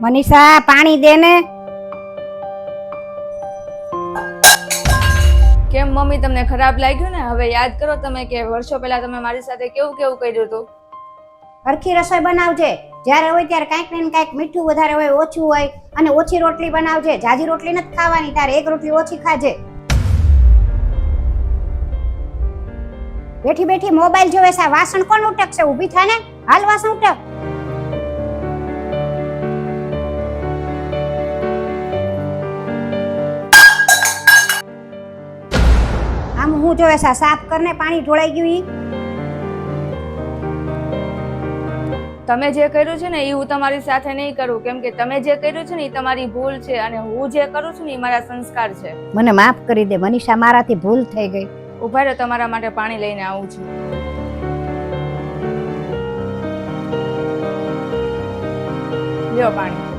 મનીષા પાણી દે ને. કેમ મમ્મી તમને ખરાબ લાગ્યું ને? હવે યાદ કરો તમે કે વર્ષો પહેલા તમે મારી સાથે કેવું કેવું કર્યું હતું. હરખી રસોઈ બનાવજે. જ્યારે હોય ત્યારે કાંઈક ને કાંઈક મીઠું વધારે હોય, ઓછું હોય, અને ઓછી રોટલી બનાવજે. જાજી રોટલી નથી ખાવાની, તારે એક રોટલી ઓછી ખાજે. બેઠી બેઠી મોબાઈલ જોવે છે. વાસણ કોણ ઉટકશે? ઊભી થા ને, હાલ વાસણ ઉટક. આમ હું જોવે છે? સાફ કરને, પાણી ઢોળાઈ ગયું ઈ. તમે જે કર્યું છે ને એ હું તમારી સાથે નહીં કરું, કેમ કે તમે જે કર્યું છે ને એ તમારી ભૂલ છે અને હું જે કરું છું ને એ મારા સંસ્કાર છે. મને માફ કરી દે મનીષા, મારાથી ભૂલ થઈ ગઈ. ઉભા રહો, તમારા માટે પાણી લઈને આવું છું. લ્યો પાણી.